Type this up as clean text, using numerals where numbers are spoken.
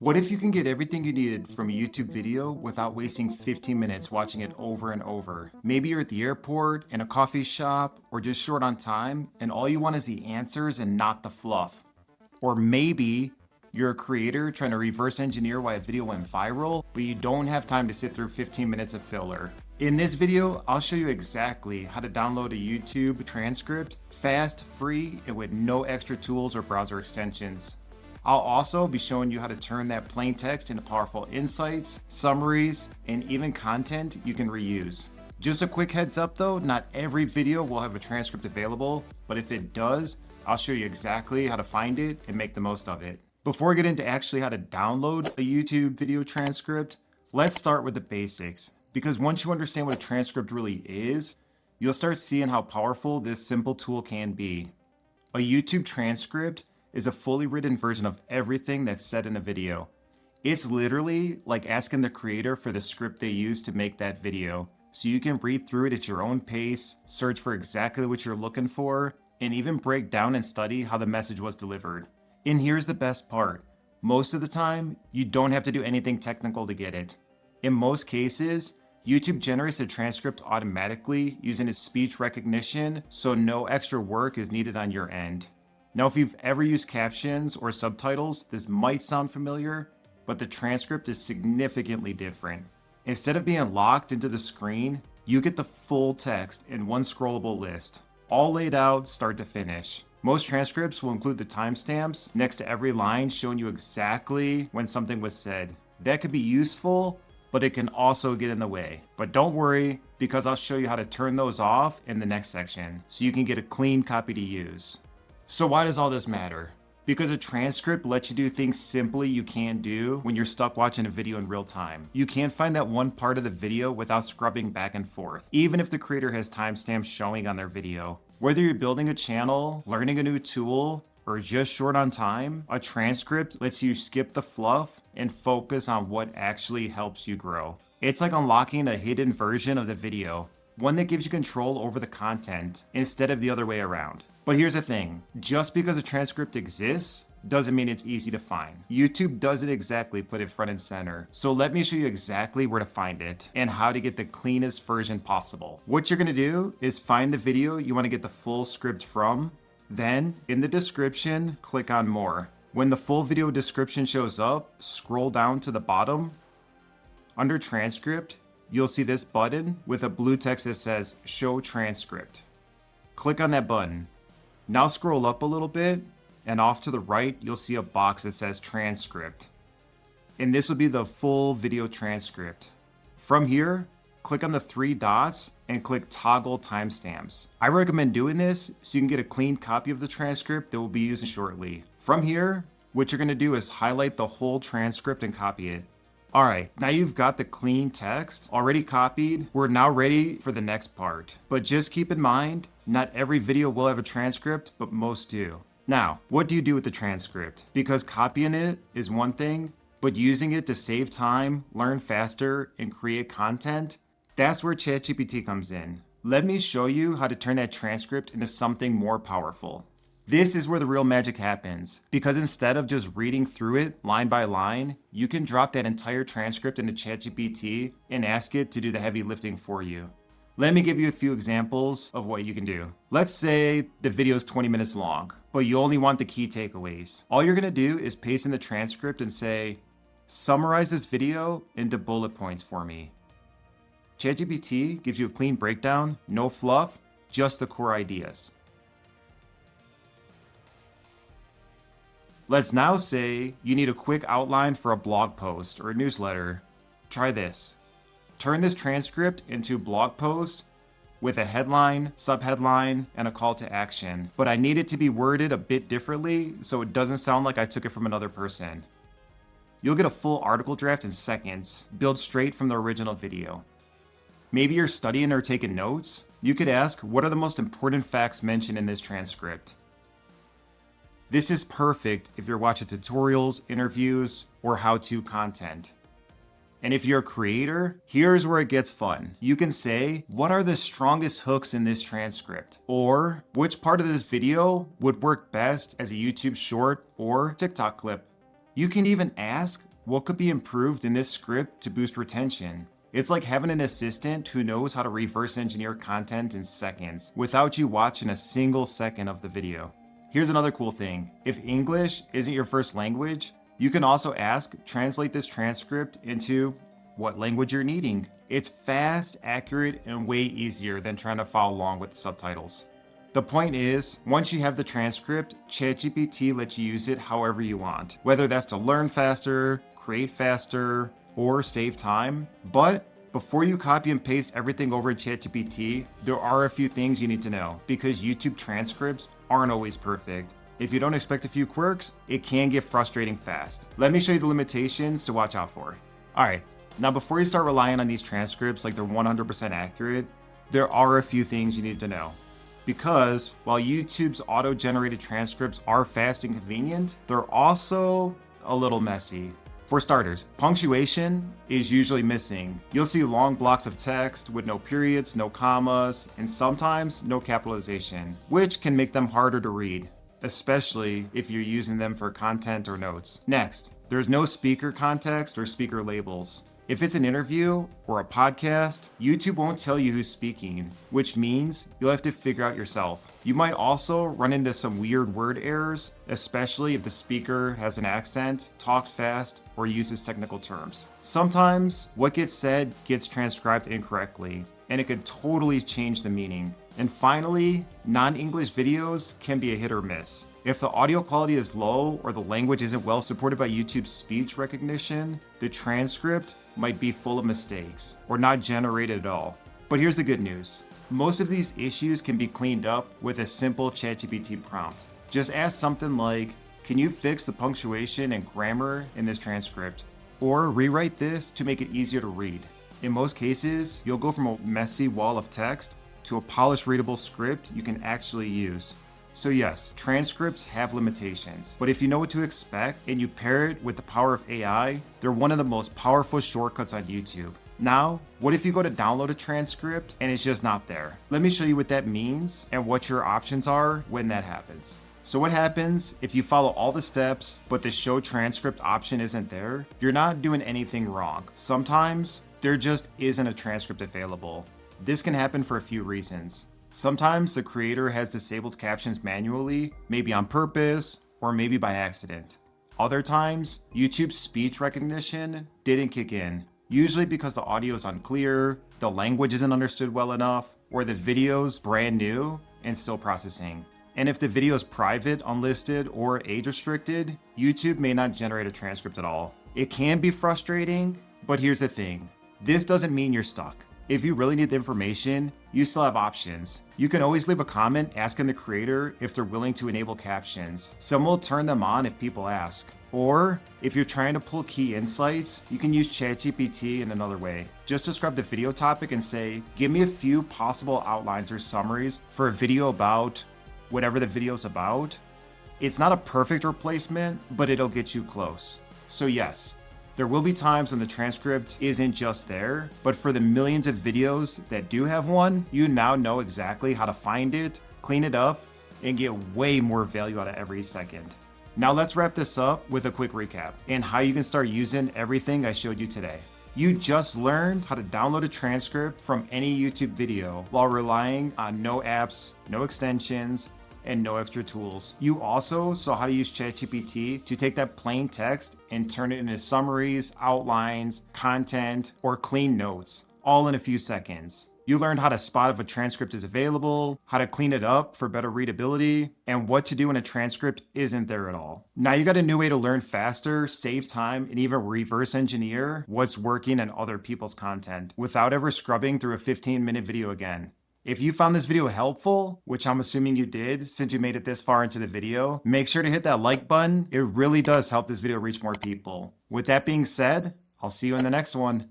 What if you can get everything you needed from a YouTube video without wasting 15 minutes watching it over and over? Maybe you're at the airport, in a coffee shop, or just short on time, and all you want is the answers and not the fluff. Or maybe you're a creator trying to reverse engineer why a video went viral, but you don't have time to sit through 15 minutes of filler. In this video, I'll show you exactly how to download a YouTube transcript fast, free, and with no extra tools or browser extensions. I'll also be showing you how to turn that plain text into powerful insights, summaries, and even content you can reuse. Just a quick heads up though, not every video will have a transcript available, but if it does, I'll show you exactly how to find it and make the most of it. Before I get into actually how to download a YouTube video transcript, let's start with the basics. Because once you understand what a transcript really is, you'll start seeing how powerful this simple tool can be. A YouTube transcript is a fully written version of everything that's said in a video. It's literally like asking the creator for the script they used to make that video, so you can read through it at your own pace, search for exactly what you're looking for, and even break down and study how the message was delivered. And here's the best part. Most of the time, you don't have to do anything technical to get it. In most cases, YouTube generates the transcript automatically using its speech recognition, so no extra work is needed on your end. Now, if you've ever used captions or subtitles, this might sound familiar, but the transcript is significantly different. Instead of being locked into the screen, you get the full text in one scrollable list, all laid out start to finish. Most transcripts will include the timestamps next to every line showing you exactly when something was said. That could be useful, but it can also get in the way. But don't worry, because I'll show you how to turn those off in the next section, so you can get a clean copy to use. So why does all this matter? Because a transcript lets you do things simply you can't do when you're stuck watching a video in real time. You can't find that one part of the video without scrubbing back and forth, even if the creator has timestamps showing on their video. Whether you're building a channel, learning a new tool, or just short on time, a transcript lets you skip the fluff and focus on what actually helps you grow. It's like unlocking a hidden version of the video, one that gives you control over the content instead of the other way around. But here's the thing, just because a transcript exists doesn't mean it's easy to find. YouTube doesn't exactly put it front and center. So let me show you exactly where to find it and how to get the cleanest version possible. What you're gonna do is find the video you wanna get the full script from, then in the description, click on more. When the full video description shows up, scroll down to the bottom. Under transcript, you'll see this button with a blue text that says show transcript. Click on that button. Now scroll up a little bit, and off to the right, you'll see a box that says transcript. And this will be the full video transcript. From here, click on the three dots and click toggle timestamps. I recommend doing this so you can get a clean copy of the transcript that we'll be using shortly. From here, what you're gonna do is highlight the whole transcript and copy it. All right, now you've got the clean text already copied. We're now ready for the next part. But just keep in mind, not every video will have a transcript, but most do. Now, what do you do with the transcript? Because copying it is one thing, but using it to save time, learn faster, and create content, that's where ChatGPT comes in. Let me show you how to turn that transcript into something more powerful. This is where the real magic happens, because instead of just reading through it line by line, you can drop that entire transcript into ChatGPT and ask it to do the heavy lifting for you. Let me give you a few examples of what you can do. Let's say the video is 20 minutes long, but you only want the key takeaways. All you're gonna do is paste in the transcript and say, summarize this video into bullet points for me. ChatGPT gives you a clean breakdown, no fluff, just the core ideas. Let's now say you need a quick outline for a blog post or a newsletter. Try this. Turn this transcript into a blog post with a headline, subheadline, and a call to action. But I need it to be worded a bit differently so it doesn't sound like I took it from another person. You'll get a full article draft in seconds, built straight from the original video. Maybe you're studying or taking notes. You could ask, what are the most important facts mentioned in this transcript? This is perfect if you're watching tutorials, interviews, or how-to content. And if you're a creator, here's where it gets fun. You can say, what are the strongest hooks in this transcript? Or which part of this video would work best as a YouTube short or TikTok clip? You can even ask, What could be improved in this script to boost retention? It's like having an assistant who knows how to reverse engineer content in seconds without you watching a single second of the video. Here's another cool thing. If English isn't your first language, you can also ask, translate this transcript into what language you're needing. It's fast, accurate, and way easier than trying to follow along with the subtitles. The point is, once you have the transcript, ChatGPT lets you use it however you want, whether that's to learn faster, create faster, or save time. But before you copy and paste everything over in ChatGPT, there are a few things you need to know, because YouTube transcripts aren't always perfect. If you don't expect a few quirks, it can get frustrating fast. Let me show you the limitations to watch out for. Alright, now before you start relying on these transcripts like they're 100% accurate, there are a few things you need to know. Because while YouTube's auto-generated transcripts are fast and convenient, they're also a little messy. For starters, punctuation is usually missing. You'll see long blocks of text with no periods, no commas, and sometimes no capitalization, which can make them harder to read, especially if you're using them for content or notes. Next, there's no speaker context or speaker labels. If it's an interview or a podcast, YouTube won't tell you who's speaking, which means you'll have to figure out yourself. You might also run into some weird word errors, especially if the speaker has an accent, talks fast, or uses technical terms. Sometimes what gets said gets transcribed incorrectly, and it could totally change the meaning. And finally, non-English videos can be a hit or miss. If the audio quality is low or the language isn't well supported by YouTube's speech recognition, the transcript might be full of mistakes or not generated at all. But here's the good news. Most of these issues can be cleaned up with a simple ChatGPT prompt. Just ask something like, can you fix the punctuation and grammar in this transcript? Or rewrite this to make it easier to read. In most cases, you'll go from a messy wall of text to a polished readable script you can actually use. So yes, transcripts have limitations, but if you know what to expect and you pair it with the power of AI, they're one of the most powerful shortcuts on YouTube. Now, what if you go to download a transcript and it's just not there? Let me show you what that means and what your options are when that happens. So what happens if you follow all the steps, but the show transcript option isn't there? You're not doing anything wrong. Sometimes there just isn't a transcript available. This can happen for a few reasons. Sometimes the creator has disabled captions manually, maybe on purpose, or maybe by accident. Other times, YouTube's speech recognition didn't kick in, usually because the audio is unclear, the language isn't understood well enough, or the video's brand new and still processing. And if the video is private, unlisted, or age restricted, YouTube may not generate a transcript at all. It can be frustrating, but here's the thing. This doesn't mean you're stuck. If you really need the information, you still have options. You can always leave a comment asking the creator if they're willing to enable captions. Some will turn them on if people ask. Or, if you're trying to pull key insights, you can use ChatGPT in another way. Just describe the video topic and say, give me a few possible outlines or summaries for a video about whatever the video's about. It's not a perfect replacement, but it'll get you close. So yes, there will be times when the transcript isn't just there, but for the millions of videos that do have one, you now know exactly how to find it, clean it up, and get way more value out of every second. Now let's wrap this up with a quick recap and how you can start using everything I showed you today. You just learned how to download a transcript from any YouTube video while relying on no apps, no extensions, and no extra tools. You also saw how to use ChatGPT to take that plain text and turn it into summaries, outlines, content, or clean notes, all in a few seconds. You learned how to spot if a transcript is available, how to clean it up for better readability, and what to do when a transcript isn't there at all. Now you got a new way to learn faster, save time, and even reverse engineer what's working in other people's content without ever scrubbing through a 15-minute video again. If you found this video helpful, which I'm assuming you did since you made it this far into the video, make sure to hit that like button. It really does help this video reach more people. With that being said, I'll see you in the next one.